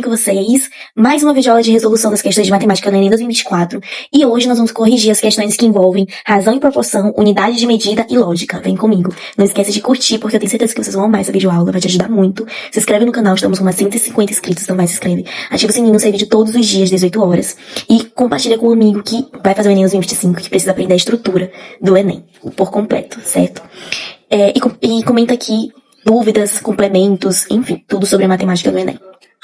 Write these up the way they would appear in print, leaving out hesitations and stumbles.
com vocês? Mais uma videoaula de resolução das questões de matemática no Enem 2024. E hoje nós vamos corrigir as questões que envolvem razão e proporção, unidade de medida e lógica. Vem comigo. Não esquece de curtir, porque eu tenho certeza que vocês vão amar essa videoaula, vai te ajudar muito. Se inscreve no canal, estamos com umas 150 inscritos, então vai, se inscreve. Ativa o sininho, sai vídeo todos os dias, 18 horas. E compartilha com um amigo que vai fazer o Enem 2025, que precisa aprender a estrutura do Enem, por completo, certo? E comenta aqui dúvidas, complementos, enfim, tudo sobre a matemática do Enem.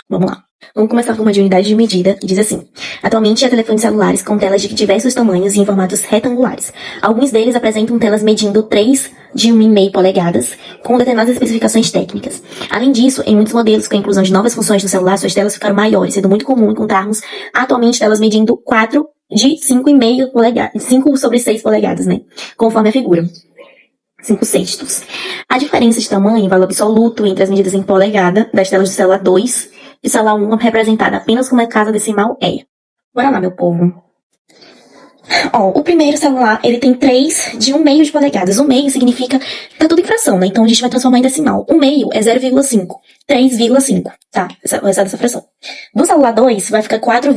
Vamos lá. Vamos começar com uma de unidade de medida, e diz assim: atualmente há telefones celulares com telas de diversos tamanhos e em formatos retangulares. Alguns deles apresentam telas medindo 3 de 1,5 polegadas, com determinadas especificações técnicas. Além disso, em muitos modelos, com a inclusão de novas funções no celular, suas telas ficaram maiores, sendo muito comum encontrarmos atualmente telas medindo 4 de 5,5 polegadas, 5/6 polegadas, né? Conforme a figura. 5/6. A diferença de tamanho, valor absoluto, entre as medidas em polegada das telas do celular 2 e celular 1, representada apenas com uma casa decimal, é. Bora lá, meu povo. Ó, o primeiro celular, ele tem 3 de 1,5 de polegadas. O meio significa, tá tudo em fração, né? Então a gente vai transformar em decimal. O meio é 0,5. 3,5, tá? Essa fração. Do celular 2, vai ficar 4,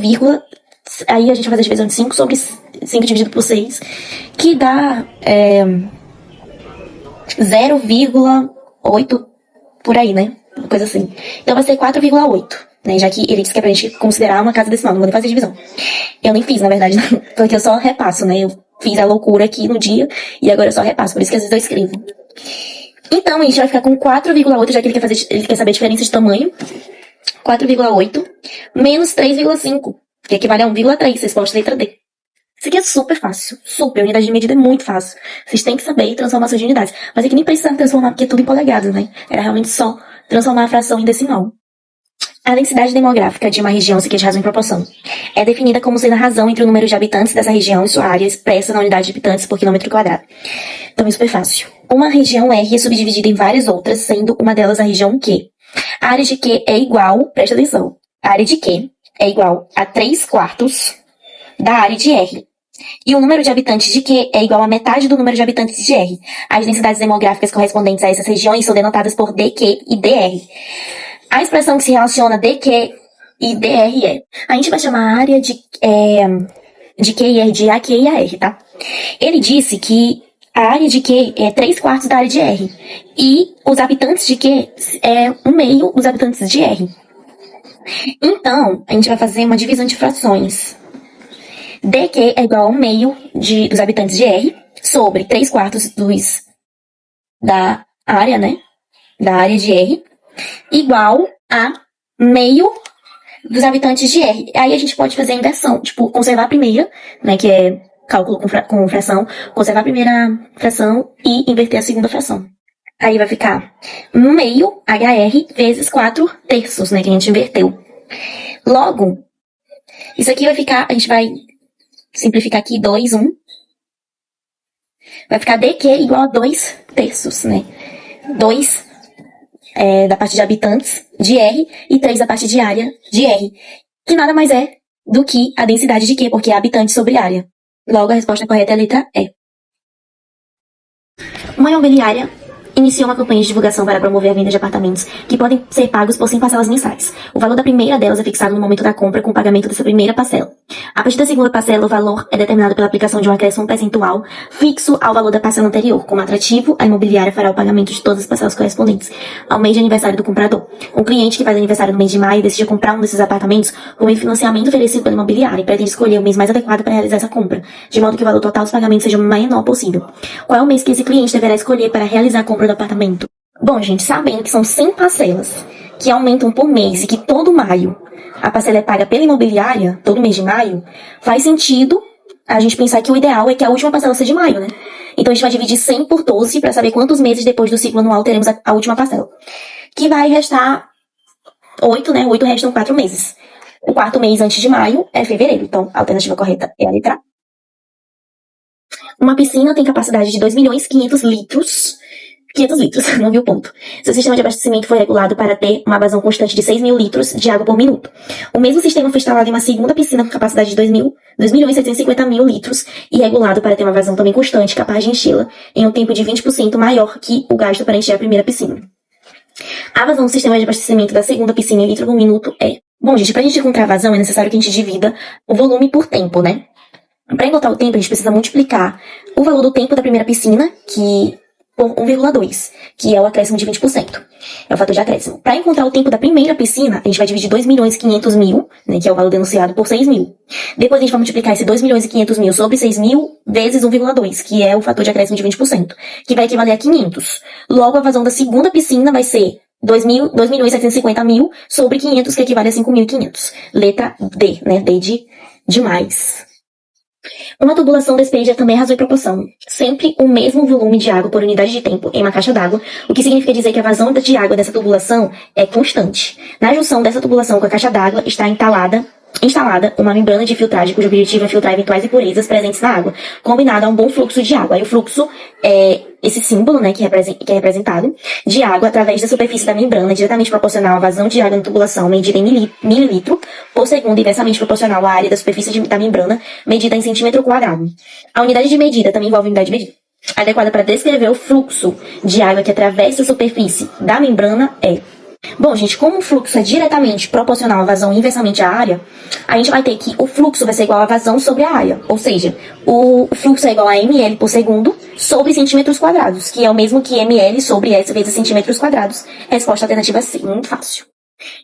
aí a gente vai fazer a divisão de 5 sobre 5 dividido por 6, que dá 0,8 por aí, né? Uma coisa assim. Então vai ser 4,8, né? Já que ele disse que é pra gente considerar uma casa decimal, não vou nem fazer divisão. Eu nem fiz, na verdade, porque eu só repasso, né? Eu fiz a loucura aqui no dia e agora eu só repasso, por isso que às vezes eu escrevo. Então a gente vai ficar com 4,8, já que ele quer saber a diferença de tamanho. 4,8 menos 3,5, que equivale a 1,3, resposta letra D. Isso aqui é super fácil, super. A unidade de medida é muito fácil. Vocês têm que saber transformações de unidades. Mas aqui nem precisa transformar, porque é tudo em polegadas, né? Era realmente só transformar a fração em decimal. A densidade demográfica de uma região, isso aqui é de razão e proporção, é definida como sendo a razão entre o número de habitantes dessa região e sua área expressa na unidade de habitantes por quilômetro quadrado. Então é super fácil. Uma região R é subdividida em várias outras, sendo uma delas a região Q. A área de Q é igual, presta atenção, a área de Q é igual a 3/4 da área de R. E o número de habitantes de Q é igual a metade do número de habitantes de R. As densidades demográficas correspondentes a essas regiões são denotadas por DQ e DR. A expressão que se relaciona DQ e DR é... A gente vai chamar a área de Q e R de AQ e AR, tá? Ele disse que a área de Q é 3/4 da área de R. E os habitantes de Q é 1/2 dos habitantes de R. Então, a gente vai fazer uma divisão de frações. DQ é igual a 1/2 dos habitantes de R sobre 3/4 da área, né? Da área de R, igual a 1/2 dos habitantes de R. Aí a gente pode fazer a inversão, tipo, conservar a primeira, né? Que é cálculo com fração, conservar a primeira fração e inverter a segunda fração. Aí vai ficar 1/2 HR vezes 4/3, né? Que a gente inverteu. Logo, isso aqui vai ficar, a gente vai simplificar aqui, 2, 1. Vai ficar DQ igual a 2/3, né? 2 da parte de habitantes de R e 3 da parte de área de R. Que nada mais é do que a densidade de Q, porque é habitante sobre área. Logo, a resposta correta é a letra E. Uma imobiliária iniciou uma campanha de divulgação para promover a venda de apartamentos que podem ser pagos por 100 parcelas mensais. O valor da primeira delas é fixado no momento da compra com o pagamento dessa primeira parcela. A partir da segunda parcela, o valor é determinado pela aplicação de um acréscimo percentual fixo ao valor da parcela anterior. Como atrativo, a imobiliária fará o pagamento de todas as parcelas correspondentes ao mês de aniversário do comprador. Um cliente que faz aniversário no mês de maio decide comprar um desses apartamentos por meio de financiamento oferecido pela imobiliária e pretende escolher o mês mais adequado para realizar essa compra, de modo que o valor total dos pagamentos seja o menor possível. Qual é o mês que esse cliente deverá escolher para realizar a compra do apartamento? Bom, gente, sabendo que são 100 parcelas que aumentam por mês e que todo maio a parcela é paga pela imobiliária, todo mês de maio, faz sentido a gente pensar que o ideal é que a última parcela seja de maio, né? Então a gente vai dividir 100 por 12 para saber quantos meses depois do ciclo anual teremos a última parcela. Que vai restar 8, né? 8 restam 4 meses. O quarto mês antes de maio é fevereiro. Então a alternativa correta é a letra A. Uma piscina tem capacidade de 2.500.000 litros. 500 litros, não viu o ponto. Seu sistema de abastecimento foi regulado para ter uma vazão constante de 6.000 litros de água por minuto. O mesmo sistema foi instalado em uma segunda piscina com capacidade de 2.750.000 litros e regulado para ter uma vazão também constante, capaz de enchê-la em um tempo de 20% maior que o gasto para encher a primeira piscina. A vazão do sistema de abastecimento da segunda piscina em litro por minuto é... Bom, gente, pra gente encontrar a vazão é necessário que a gente divida o volume por tempo, né? Para encontrar o tempo, a gente precisa multiplicar o valor do tempo da primeira piscina, por 1,2, que é o acréscimo de 20%. É o fator de acréscimo. Para encontrar o tempo da primeira piscina, a gente vai dividir 2.500.000, né, que é o valor denunciado, por 6.000. Depois a gente vai multiplicar esse 2.500.000 sobre 6.000 vezes 1,2, que é o fator de acréscimo de 20%, que vai equivaler a 500. Logo, a vazão da segunda piscina vai ser 2.750.000 sobre 500, que equivale a 5.500. Letra D, né? D de mais. Uma tubulação despeja também razão e proporção. Sempre o mesmo volume de água por unidade de tempo em uma caixa d'água, o que significa dizer que a vazão de água dessa tubulação é constante. Na junção dessa tubulação com a caixa d'água está instalada uma membrana de filtragem cujo objetivo é filtrar eventuais impurezas presentes na água, combinado a um bom fluxo de água. Aí o fluxo é esse símbolo, né, que é representado, de água através da superfície da membrana, diretamente proporcional à vazão de água na tubulação, medida em mililitro por segundo, inversamente proporcional à área da superfície da membrana, medida em centímetro quadrado. A unidade de medida também envolve a unidade de medida adequada para descrever o fluxo de água que atravessa a superfície da membrana é... Bom, gente, como o fluxo é diretamente proporcional à vazão e inversamente à área, a gente vai ter que o fluxo vai ser igual à vazão sobre a área. Ou seja, o fluxo é igual a ml por segundo sobre centímetros quadrados, que é o mesmo que ml sobre S vezes centímetros quadrados. Resposta alternativa C, muito fácil.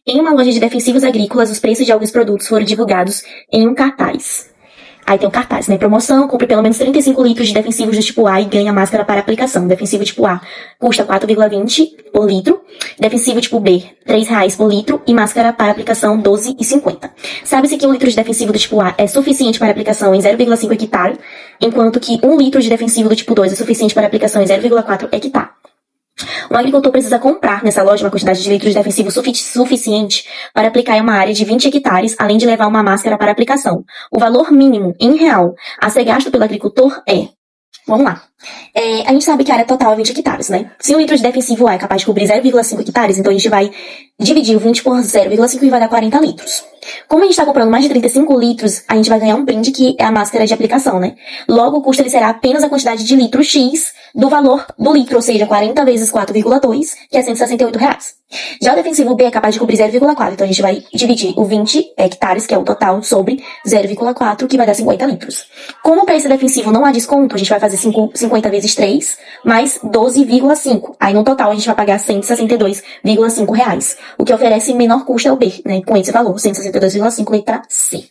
Em uma loja de defensivos agrícolas, os preços de alguns produtos foram divulgados em um cartaz. Aí tem o cartaz, né? Promoção, compre pelo menos 35 litros de defensivos do tipo A e ganha máscara para aplicação. Defensivo tipo A custa 4,20 por litro. Defensivo tipo B, R$3 por litro. E máscara para aplicação, 12,50. Sabe-se que 1 litro de defensivo do tipo A é suficiente para aplicação em 0,5 hectare, enquanto que 1 litro de defensivo do tipo 2 é suficiente para aplicação em 0,4 hectare. Um agricultor precisa comprar nessa loja uma quantidade de litros de defensivo suficiente para aplicar em uma área de 20 hectares, além de levar uma máscara para aplicação. O valor mínimo, em real, a ser gasto pelo agricultor é... Vamos lá. A gente sabe que a área total é 20 hectares, né? Se 1 litro de defensivo A é capaz de cobrir 0,5 hectares, então a gente vai dividir o 20 por 0,5 e vai dar 40 litros. Como a gente está comprando mais de 35 litros, a gente vai ganhar um brinde que é a máscara de aplicação, né? Logo, o custo ele será apenas a quantidade de litro X do valor do litro, ou seja, 40 vezes 4,2, que é R$168. Já o defensivo B é capaz de cobrir 0,4, então a gente vai dividir o 20 hectares, que é o total, sobre 0,4, que vai dar 50 litros. Como para esse defensivo não há desconto, a gente vai fazer 50 vezes 3, mais 12,5. Aí no total a gente vai pagar R$162,5. O que oferece menor custo é o B, né? Com esse valor, 162,5, letra C.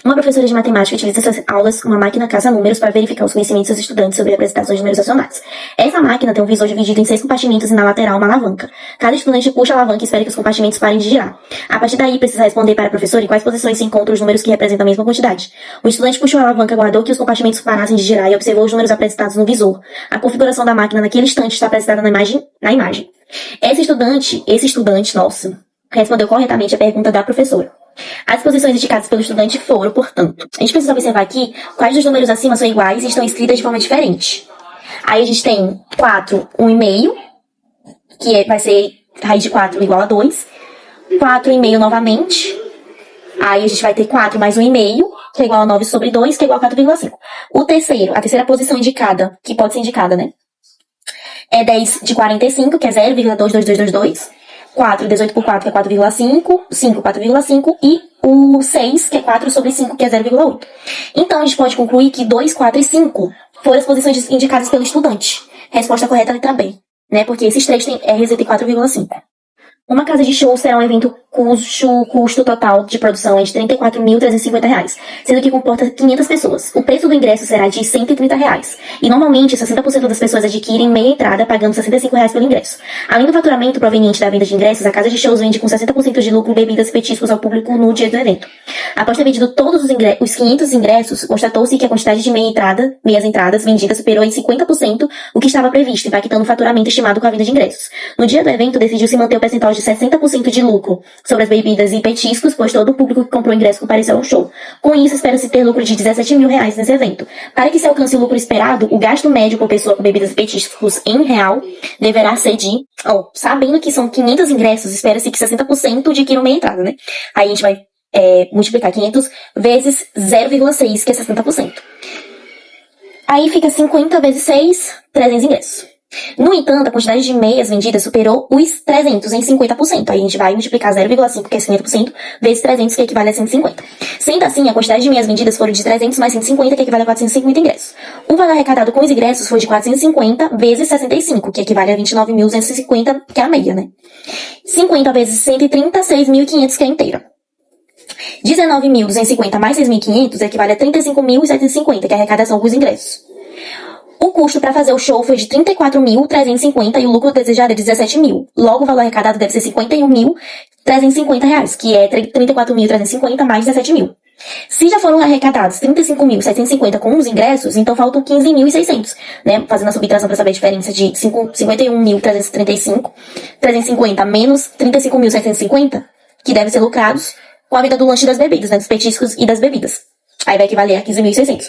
Uma professora de matemática utiliza em suas aulas uma máquina caça-números para verificar os conhecimentos dos estudantes sobre representações de números racionais. Essa máquina tem um visor dividido em 6 compartimentos e na lateral uma alavanca. Cada estudante puxa a alavanca e espera que os compartimentos parem de girar. A partir daí, precisa responder para a professora em quais posições se encontram os números que representam a mesma quantidade. O estudante puxou a alavanca, aguardou que os compartimentos parassem de girar e observou os números apresentados no visor. A configuração da máquina naquele instante está apresentada na imagem. Esse estudante, respondeu corretamente a pergunta da professora. As posições indicadas pelo estudante foram, portanto, a gente precisa observar aqui quais dos números acima são iguais e estão escritas de forma diferente. Aí a gente tem 4, 1,5, que vai ser raiz de 4 igual a 2. 4,5 novamente. Aí a gente vai ter 4 mais 1,5, que é igual a 9 sobre 2, que é igual a 4,5. A terceira posição indicada, que pode ser indicada, né? É 10 de 45, que é 0,22222. 4, 18 por 4, que é 4,5, 5, 4,5, e o 6, que é 4 sobre 5, que é 0,8. Então, a gente pode concluir que 2, 4 e 5 foram as posições indicadas pelo estudante. Resposta correta, letra B, né? Porque esses três têm R e 4,5. Uma casa de show será um evento cujo custo total de produção é de R$34.350, sendo que comporta 500 pessoas. O preço do ingresso será de R$130. E normalmente 60% das pessoas adquirem meia entrada, pagando R$65 pelo ingresso. Além do faturamento proveniente da venda de ingressos, a casa de shows vende com 60% de lucro bebidas e petiscos ao público no dia do evento. Após ter vendido todos os 500 ingressos, constatou-se que a quantidade de meias entradas vendidas superou em 50% o que estava previsto, impactando o faturamento estimado com a venda de ingressos. No dia do evento, decidiu-se manter o percentual de 60% de lucro sobre as bebidas e petiscos, pois todo o público que comprou o ingresso compareceu ao show. Com isso, espera-se ter lucro de R$17 mil nesse evento. Para que se alcance o lucro esperado, o gasto médio por pessoa com bebidas e petiscos em real deverá ser de... sabendo que são 500 ingressos, espera-se que 60% adquiram meia entrada, né? Aí a gente vai multiplicar 500 vezes 0,6, que é 60%. Aí fica 50 vezes 6, 300 ingressos. No entanto, a quantidade de meias vendidas superou os 300 em 50%. Aí a gente vai multiplicar 0,5, que é 50%, vezes 300, que equivale a 150. Sendo assim, a quantidade de meias vendidas foram de 300 mais 150, que equivale a 450 ingressos. O valor arrecadado com os ingressos foi de 450 vezes 65, que equivale a 29.250, que é a meia, né? 50 vezes 130, 6.500, que é a inteira. 19.250 mais 6.500 equivale a 35.750, que é a arrecadação com os ingressos. O custo para fazer o show foi de 34.350 e o lucro desejado é 17 mil. Logo, o valor arrecadado deve ser 51.350 reais, que é 34.350 mais 17 mil. Se já foram arrecadados 35.750 com os ingressos, então faltam 15.600, né? Fazendo a subtração para saber a diferença de 51.335, 350 menos 35.750, que devem ser lucrados com a venda do lanche e das bebidas, né? Dos petiscos e das bebidas. Aí vai equivaler a 15.600.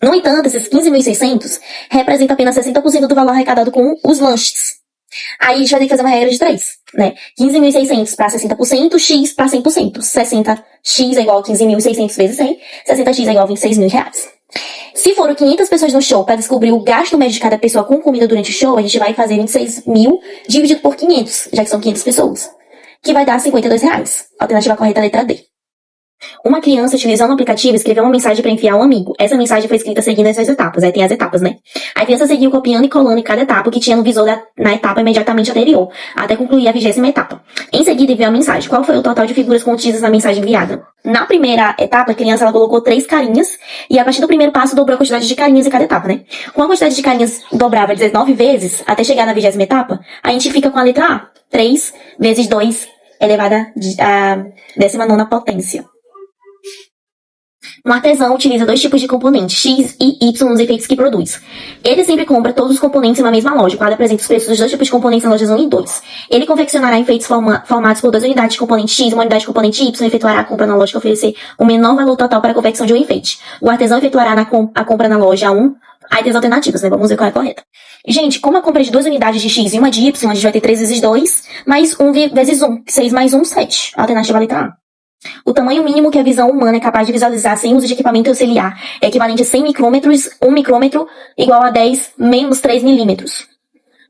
No entanto, esses 15.600 representam apenas 60% do valor arrecadado com os lanches. Aí a gente vai ter que fazer uma regra de 3, né? 15.600 para 60%, x para 100%. 60x é igual a 15.600 vezes 100, 60x é igual a 26 mil reais. Se foram 500 pessoas no show para descobrir o gasto médio de cada pessoa com comida durante o show, a gente vai fazer 26 mil dividido por 500, já que são 500 pessoas, que vai dar 52 reais. Alternativa correta, letra D. Uma criança utilizando o aplicativo escreveu uma mensagem para enviar ao amigo. Essa mensagem foi escrita seguindo essas etapas. Aí tem as etapas, né? A criança seguiu copiando e colando em cada etapa o que tinha no visor na etapa imediatamente anterior, até concluir a 20ª etapa. Em seguida, enviou a mensagem. Qual foi o total de figuras contidas na mensagem enviada? Na primeira etapa, a criança ela colocou 3 carinhas e a partir do primeiro passo dobrou a quantidade de carinhas em cada etapa, né? Com a quantidade de carinhas dobrava 19 vezes até chegar na 20ª etapa, a gente fica com a letra A. 3 vezes 2 elevado à 19ª potência. Um artesão utiliza 2 tipos de componentes, X e Y, nos efeitos que produz. Ele sempre compra todos os componentes em uma mesma loja. O quadro apresenta os preços dos 2 tipos de componentes nas lojas 1 e 2. Ele confeccionará enfeites formados por 2 unidades de componente X e 1 unidade de componente Y e efetuará a compra na loja que oferecer o menor valor total para a confecção de um enfeite. O artesão efetuará a compra na loja 1. Aí tem as alternativas, né? Vamos ver qual é a correta. Gente, como a compra é de 2 unidades de X e 1 de Y, a gente vai ter 3 vezes 2, mais 1 vezes 1. 6 mais 1, 7. A alternativa é a letra A. O tamanho mínimo que a visão humana é capaz de visualizar sem uso de equipamento auxiliar é equivalente a 100 micrômetros, 1 micrômetro igual a 10 menos 3 milímetros.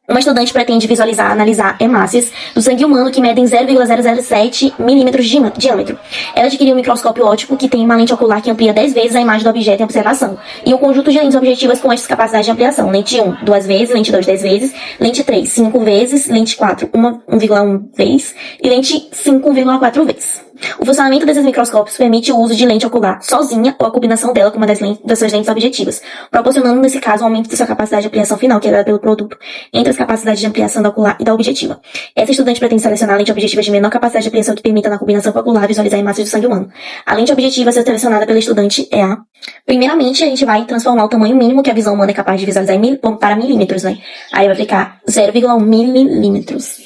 Uma estudante pretende analisar hemácias do sangue humano que medem 0,007 milímetros de diâmetro. Ela adquiriu um microscópio óptico que tem uma lente ocular que amplia 10 vezes a imagem do objeto em observação, e um conjunto de lentes objetivas com estas capacidades de ampliação. Lente 1, 2 vezes, lente 2, 10 vezes, lente 3, 5 vezes, lente 4, 1,1 vez, e lente 5, 1,4 vezes. O funcionamento desses microscópios permite o uso de lente ocular sozinha ou a combinação dela com uma das suas lentes objetivas, proporcionando, nesse caso, um aumento de sua capacidade de ampliação final, que é dada pelo produto, entre as capacidades de ampliação da ocular e da objetiva. Essa estudante pretende selecionar a lente objetiva de menor capacidade de ampliação que permita, na combinação com a ocular, visualizar a imagem do sangue humano. A lente objetiva a ser selecionada pela estudante é a... Primeiramente, a gente vai transformar o tamanho mínimo que a visão humana é capaz de visualizar para milímetros, né? Aí vai ficar 0,1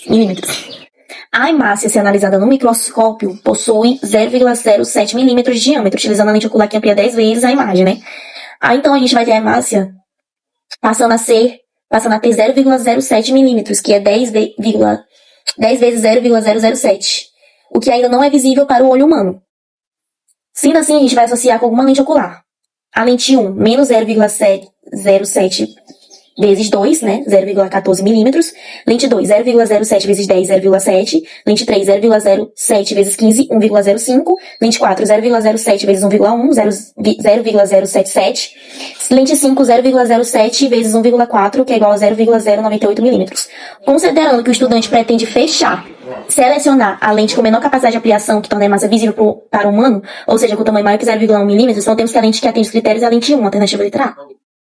milímetros. A hemácia, se analisada no microscópio, possui 0,07 milímetros de diâmetro, utilizando a lente ocular que amplia 10 vezes a imagem, né? Aí, então, a gente vai ter a hemácia passando a ter 0,07 milímetros, que é 10 vezes 0,007, o que ainda não é visível para o olho humano. Sendo assim, a gente vai associar com alguma lente ocular. A lente 1, menos 0,07 vezes 2, né? 0,14 milímetros. Lente 2, 0,07 vezes 10, 0,7. Lente 3, 0,07 vezes 15, 1,05. Lente 4, 0,07 vezes 1,1, 0,077. Lente 5, 0,07 vezes 1,4, que é igual a 0,098 milímetros. Considerando que o estudante pretende selecionar a lente com menor capacidade de ampliação, que torna a hemácia visível para o humano, ou seja, com tamanho maior que 0,1 milímetros, então temos que a lente que atende os critérios é a lente 1, alternativa letra A.